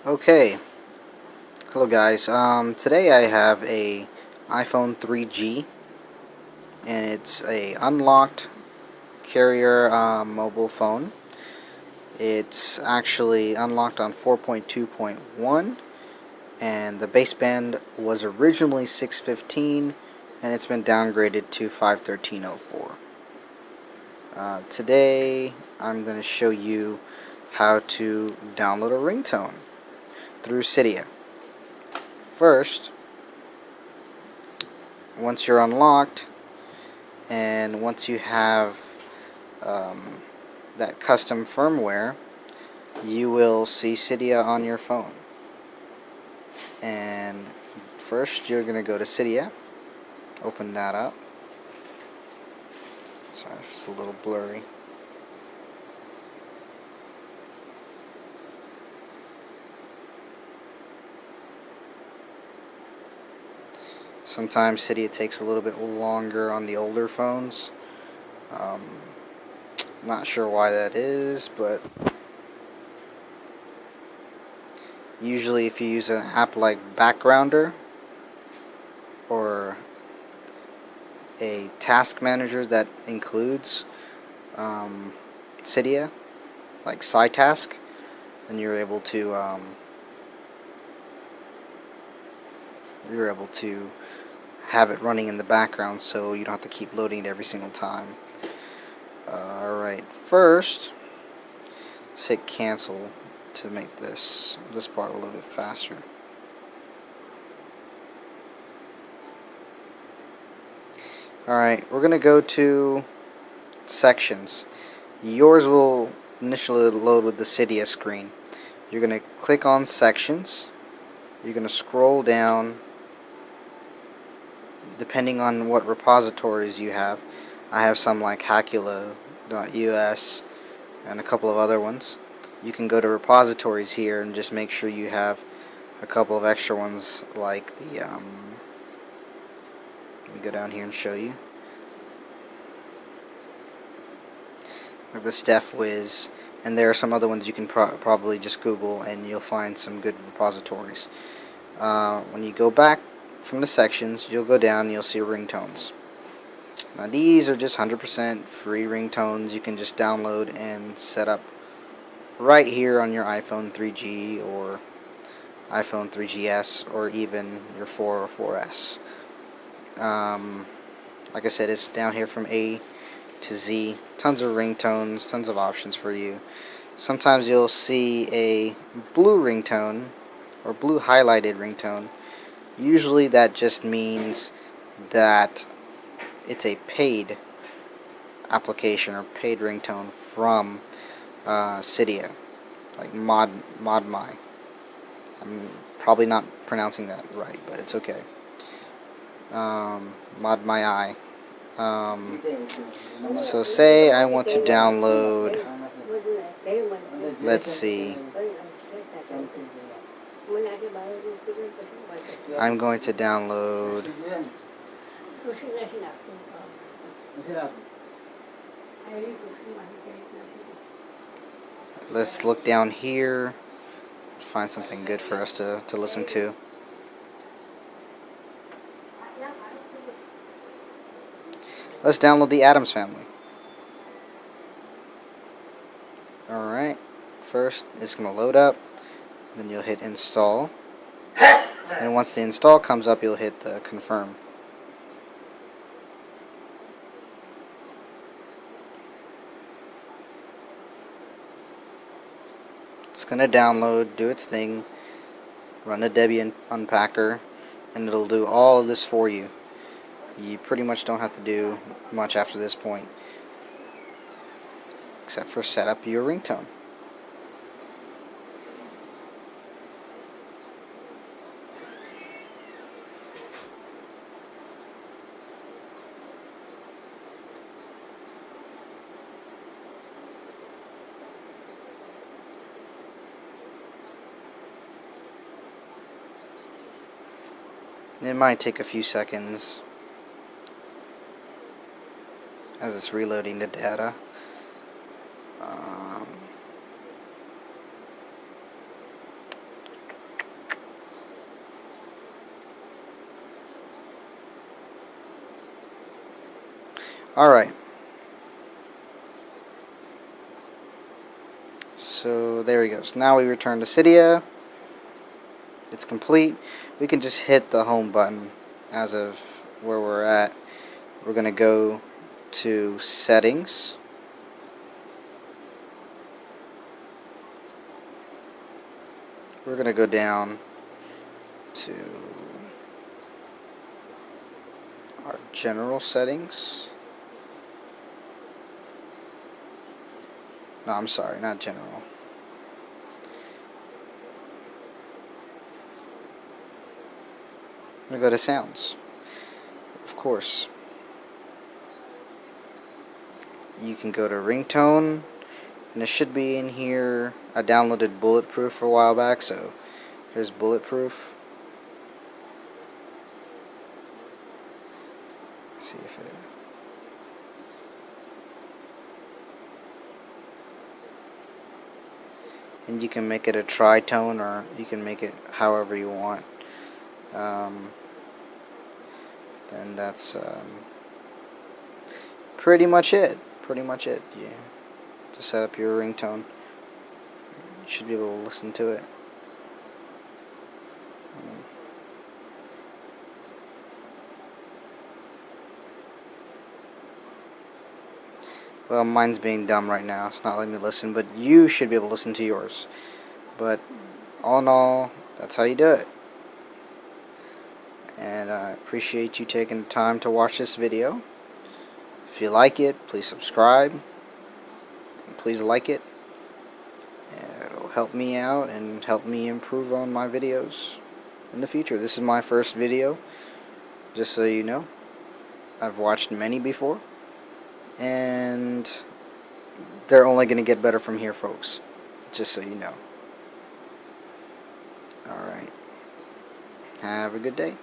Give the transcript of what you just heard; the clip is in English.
Okay, hello guys. Today I have a iPhone 3G, and it's a unlocked carrier mobile phone. It's actually unlocked on 4.2.1, and the baseband was originally 615, and it's been downgraded to 513.04. Today I'm going to show you how to download a ringtone through Cydia. First, once you're unlocked and once you have that custom firmware, you will see Cydia on your phone. And first you're going to go to Cydia, open that up. Sorry if it's a little blurry. Sometimes Cydia takes a little bit longer on the older phones. Not sure why that is, but usually if you use an app like Backgrounder or a task manager that includes Cydia, like SciTask, then you're able to have it running in the background, so you don't have to keep loading it every single time. Alright, first let's hit cancel to make this part a little bit faster. Alright, we're going to go to sections. Yours will initially load with the Cydia screen. You're going to click on sections. You're going to scroll down depending on what repositories you have. I have some like Hacula.us and a couple of other ones. You can go to repositories here and just make sure you have a couple of extra ones, like the let me go down here and show you, like the StephWiz, and there are some other ones you can probably just Google and you'll find some good repositories. When you go back from the sections, you'll go down and you'll see ringtones. Now these are just 100% free ringtones you can just download and set up right here on your iPhone 3G or iPhone 3GS or even your 4 or 4S. Like I said, it's down here from A to Z. Tons of ringtones, tons of options for you. Sometimes you'll see a blue ringtone or blue highlighted ringtone. Usually that just means that it's a paid application or paid ringtone from Cydia, like ModMy. I'm probably not pronouncing that right, but it's okay. ModMy. So say I want to download, let's see, I'm going to download let's look down here, find something good for us to listen to. Let's download the Addams Family. Alright, first it's going to load up, then you'll hit install, and once the install comes up you'll hit the confirm. It's going to download, do its thing, run the Debian unpacker, and it'll do all of this for you. You pretty much don't have to do much after this point, except for set up your ringtone. It might take a few seconds as it's reloading the data. Alright. So there we go. So now we return to Cydia. It's complete. We can just hit the home button as of where we're at. We're going to go to settings. We're going to go down to our general settings. No, I'm sorry, not general. I'm going to go to sounds. Of course. You can go to ringtone, and it should be in here. I downloaded Bulletproof a while back, so here's Bulletproof. Let's see if it... And you can make it a tritone, or you can make it however you want. Then that's pretty much it. Yeah. To set up your ringtone, you should be able to listen to it. Well, mine's being dumb right now. It's not letting me listen, but you should be able to listen to yours. But all in all, that's how you do it. And I appreciate you taking the time to watch this video. If you like it, please subscribe. And please like it. It'll help me out and help me improve on my videos in the future. This is my first video, just so you know. I've watched many before, and they're only going to get better from here, folks. Just so you know. Alright. Have a good day.